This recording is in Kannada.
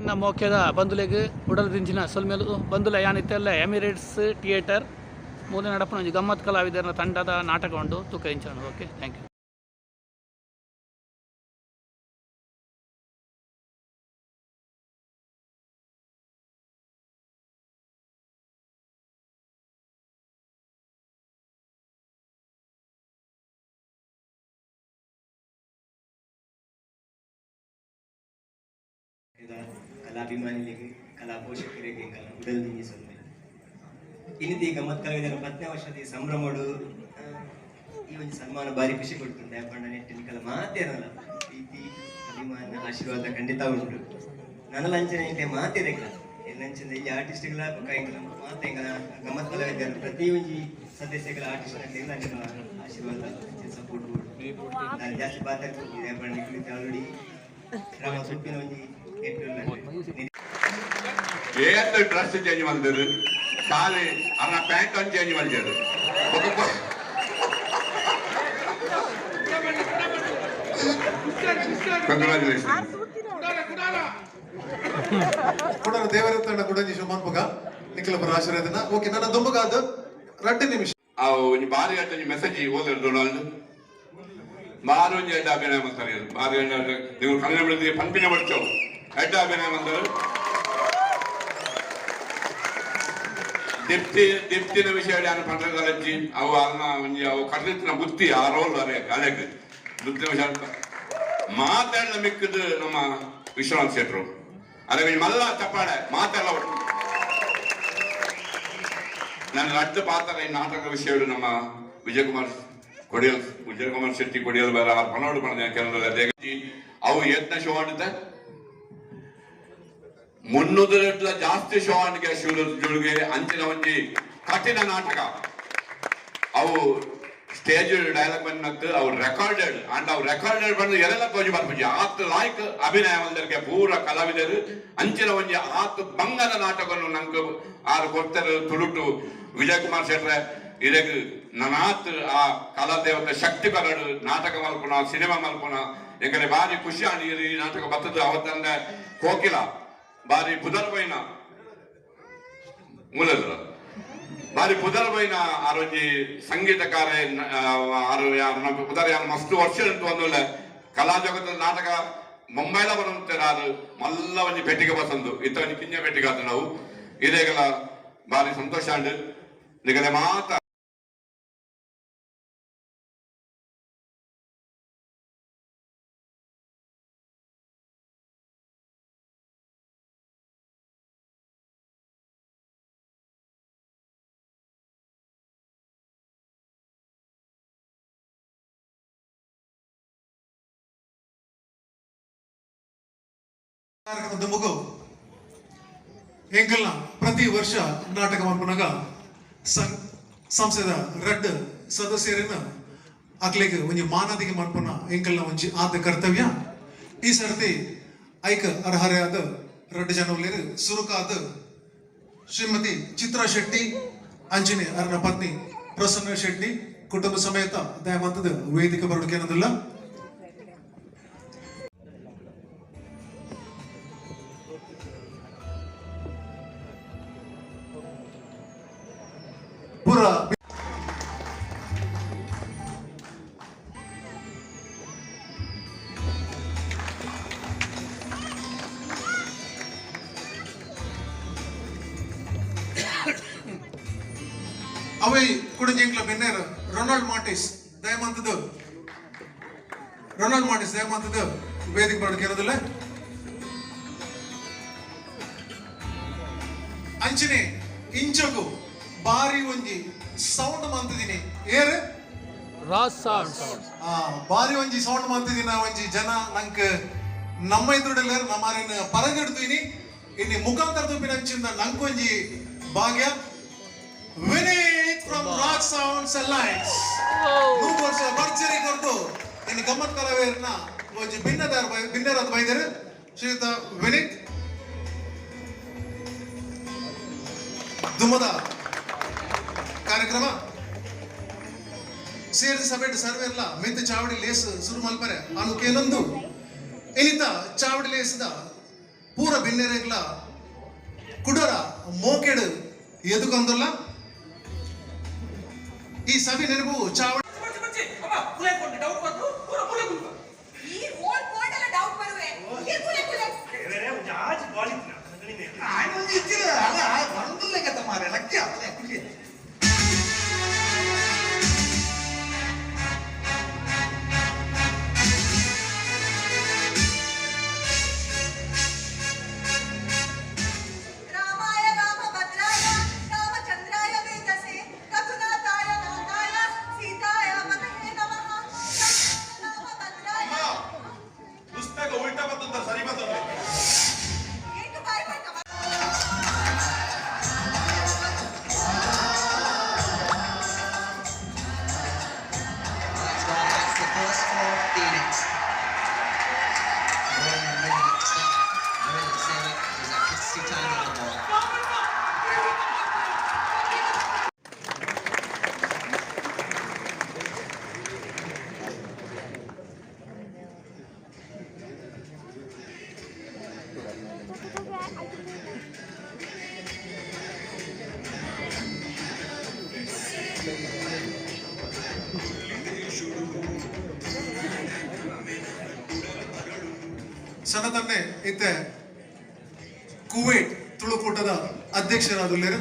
ಎನ್ನ ಮೋಕ್ಯದ ಬಂದುಲೆಗ್ ಉಡಲ್ ದಿಂಚಿನ ಸೊಲ್ಮೇಲು ಬಂದುಲ ಯಾನಿತ್ತೆಲ್ಲ ಎಮಿರೇಟ್ಸ್ ಥಿಯೇಟರ್ ಮೂಲೆ ನಡಪನ ಒಂಜಿ ಗಮ್ಮತ್ ಕಲಾವಿದರ ತಂಡದ ನಾಟಕ ಉಂಡು ತೂಕ ಇಂಚಾನು. Okay, thank you. ಕಲಾಭಿಮಾನಿಗಳಿಗೆ, ಕಲಾ ಪೋಷಕರಿಗೆ ಉಡಲ್ ದಿಂಜಿ ಸೊಲ್ಮೇಲು ಇನ್ನಿತಿ ಗಮ್ಮತ್ ಕಲಾವಿದರ 10ನೇ ವರ್ಷದ ಸಂಭ್ರಮಡು ಈ ಒಂದು ಸನ್ಮಾನ ಬಾರಿ ಖುಷಿ ಕೊಡ್ತುಂಟು. ಯಾಕಂಡ ನೆಟ್ಟಿನ ಕಲ ಮಾತೇನಲ್ಲ, ಪ್ರೀತಿ ಅಭಿಮಾನ ಆಶೀರ್ವಾದ ಖಂಡಿತ ಉಂಟು. ನನ್ನ ಲಂಚನೆ ಇಂಟೆ ಮಾತೇರೆಗ ಎಲ್ಲಂಚಿಂದ ಇಲ್ಲಿ ಆರ್ಟಿಸ್ಟ್ಗಳ ಕೈಗಳ ಮಾತೆ ಗಮ್ಮತ್ ಕಲಾವಿದರ ಪ್ರತಿ ಒಂಜಿ ಸದಸ್ಯಗಳ ಆರ್ಟಿಸ್ಟ್ ನನ್ನ ಆಶೀರ್ವಾದ ಸಪೋರ್ಟ್ ನಾನು ಜಾಸ್ತಿ ಮಾತಾಡ್ತೀನಿ. ಯಾಕಂಡ ಕುಳಿತು ಆಲ್ರೆಡಿ ರಾಮ ಸುಪ್ಪಿನ ಒಂಜಿ ಏತ್ ಡ್ರೆಸ್ ಚೇಂಜ್ ಮಾಡಿದ್ರು, ಶಾಲೆ ಅನ್ನ ಪ್ಯಾಂಟ್ ಅನ್ನು ಚೇಂಜ್ ಮಾಡಿದ್ರು. ಕಂಗ್ರಾಚುಲೇಷನ್. ಕೂಡ ದೇವರತ್ತಣ್ಣ ಗುಡಂಜಿ ಶೋಮಾನ್ಪಗ ನಿಖಿಲ ಪರ ಆಶೀರ್ವಾದನ. ಓಕೆ, ನನ್ನ ದುಂಬಗಾದ 2 ನಿಮಿಷ ಅವು ಬಾರಿ ಅಟ್ಟ ಮೆಸೇಜ್ ಓದಿದ್ರು ಡೊನಾಲ್ಡ್ ಬಾರಿ ಒಂಜಿ ಎಡ್ಡ ಅಭಿನಯ ಮಾಡ್ತಾರೆ. ಬಾರಿ ನೀವು ಕನ್ನಡ ಬಿಡಿದ್ರೆ ಪಂಪಿನ ಬಡ್ತೇವು ಎಡ್ಡ ಅಭಿನಯ ಮಾಡ್ತಾರೆ. ದೀಪ್ತಿನ ವಿಷಯ ಪಂಡ್ರದಲ್ಲಜ್ಜಿ ಅವು ಅನ್ನ ಒಂಜಿ ಅವು ಕಟ್ಟಿನ ಬುತ್ತಿ ಆ ರೋಲ್ ಅಲೆಗ್ ಬುತ್ತಿನ ವಿಷಯ ಮಾತಾಡ ಮಿಕ್ಕದು ನಮ್ಮ ವಿಶ್ವನಾಥ್ ಶೆಟ್ರು ಅದೇ ಮಲ್ಲ ಚಪ್ಪಾಳೆ ಮಾತೆಲ್ಲ ನನ್ನ ಅಡ್ಡ ಪಾತ್ರ ಈ ನಾಟಕ ವಿಷಯ ನಮ್ಮ ವಿಜಯಕುಮಾರ್ ಶೆಟ್ಟಿ ಕೊಡಿಯಲ್ ಬೇರೆ ಪನೋಡು ಪಡೆದ ಕೆಲವು ಅವು ಯತ್ನ ಶೋ ಆಡಿದ್ದೆ 300 ಜಾಸ್ತಿ ಶೋ ಆಡಿಗೆ ಶಿವರುಗೆ ಅಂಚಿನ ಒಂಜಿ ಕಠಿಣ ನಾಟಕ. ಅವು ಸ್ಟೇಜ್ ಡೈಲಾಗ್ ಬಂದು ಅವು ರೆಕಾರ್ಡೆಡ್ ಅಂಡ್ ಅವು ರೆಕಾರ್ಡೆಡ್ ಬಂದು ಎಲ್ಲ ತೋಜಿ ಬರ್ಪುಜಿ ಆತ್ ಲಾಯ್ಕ್ ಅಭಿನಯ ಒಂದರಿಗೆ ಪೂರ ಕಲಾವಿದರು ಅಂಚಿನ ಒಂಜಿ ಆತ್ ಬಂಗದ ನಾಟಕವನ್ನು ನಂಗೆ ಆರು ಕೊಡ್ತಾರೆ ತುಳುಟು ವಿಜಯಕುಮಾರ್ ಶೆಟ್ರೆ ಇದಕ್ಕೆ ನನಾತ್ ಆ ಕಲಾದೇವತೆ ಶಕ್ತಿ ಬರಡು ನಾಟಕ ಮಲ್ಪುನ ಸಿನಿಮಾ ಮಲ್ಪುನ ಯಾಕಂದ್ರೆ ಬಾರಿ ಖುಷಿ ಆಡಿ ಈ ನಾಟಕ ಬರ್ತದ. ಅವತ್ತಂದ ಕೋಕಿಲ ಬಾರಿ ಪುದರ್ಬೈನ ಮೂಲದ್ರ ಬಾರಿ ಪುದರ್ಬೈನ ಆರೋಜಿ ಸಂಗೀತಕಾರ ಪುದರ್ ಯಾರು ಮಸ್ತ್ ವರ್ಷ ಉಂಟು ಅಂದಲ್ಲ ಕಲಾ ಜಗತ್ತದ ನಾಟಕ ಮುಂಬೈಲ ಬರುತ್ತಾರೆ. ಅದು ಮಲ್ಲ ಒಂಜಿ ಪೆಟ್ಟಿಗೆ ಬಸಂದು ಇತ್ತ ಒಂಜಿ ಕಿಂಜ ಪೆಟ್ಟಿಗೆ ಆದ ನಾವು ಇದೇಗಲ ಬಾರಿ ಸಂತೋಷ ಅಂಡ್ ನಿಗಲೆ ಮಾತ ದುಂಬಗು ಎಂಕಲ್ನ ಪ್ರತಿ ವರ್ಷ ನಾಟಕ ಮಲ್ಪನಾಗ ಸಂಸ್ಥೆದ 2 ಸದಸ್ಯರನ್ನ ಅಕ್ಲೆಗೆ ಒಂಜಿ ಮಾನದಿಗೆ ಮಲ್ಪನ ಎಂಕಲ್ನ ಒಂಜಿ ಆದ ಕರ್ತವ್ಯ. ಈ ಸರ್ತಿ ಐಕ ಅರ್ಹರೆಯಾದ 2 ಜನ ಉಳ್ಳೇರು ಸುರುಕಾದ ಶ್ರೀಮತಿ ಚಿತ್ರಾ ಶೆಟ್ಟಿ ಅಂಜನೆ ಅರ್ನ ಪತ್ನಿ ಪ್ರಸನ್ನ ಶೆಟ್ಟಿ ಕುಟುಂಬ ಸಮೇತ ದಯಮಂತದ ವೇದಿಕೆ ಬರೋದಕ್ಕೆ ಏನದಿಲ್ಲ. ಪುರ ಅವೈ ಕುಡಂಜಿಂಕ್ಲ ಬೆನ್ನೇರ ರೊನಾಲ್ಡ್ ಮಾರ್ಟಿಸ್ ದಯಮಂತದ ವೇದಿಕೆ ಬರೋದಕ್ಕೆ ಇರೋದಿಲ್ಲ. ಅಂಚನೆ ಇಂಚಗು ಬಾರಿ ಒಂಜಿ ಸೌಂಡ್ ಮಂತಿದೀನಿ ಏರ್ ಬಾರಿ ಒಂಜಿ ಸೌಂಡ್ ಮಂತಿದೀನ ಒಂಜಿ ಜನ ನಂಕ್ ನಮ್ಮ ಎದುರುಡೆಲ್ಲ ನಮ್ಮರೇನ ಪರಗಿಡ್ತೀನಿ ಇನ್ನು ಮುಖಾಂತರ ತುಪ್ಪಿನ ಅಂಚಿಂದ ನಂಕೊಂಜಿ ಭಾಗ್ಯ Vineeth from rock sounds alliance 100 ವರ್ಷ ಭರ್ಜರಿ ಕೊಡ್ತು ಇನ್ನು ಗಮ್ಮತ್ ಕಲಾವಿದರನ್ನ ಒಂಜಿ ಭಿನ್ನರಾದ ಬೈದರು ಶ್ರೀಯುತ ವಿನೀತ್ ದುಮ್ಮದ ಕಾರ್ಯಕ್ರಮ ಸೇರಿದ ಸಭೆ ಸರ್ವೆಲ್ಲ ಮೆತ್ತ ಚಾವಡಿ ಲೇಸ್ ಶುರು ಮಲ್ಪರೆ ಅನು ಕೆಲೊಂದು ಇನಿತ ಚಾವಡಿ ಲೇಸದ ಪೂರ ಬಿನ್ನೆರೆಗ್ಲ ಕುಡರ ಮೋಕೆಡು ಎದುಕೊಂದಲ್ಲ ಈ ಸಭೆ ನೆನಪು ಚಾವಡಿ ಸನತನ್ನೇ ಇತ್ತೆ ಕುವೈಟ್ ತುಳುಕೂಟದ ಅಧ್ಯಕ್ಷರಾದುಲ್ಲೇರು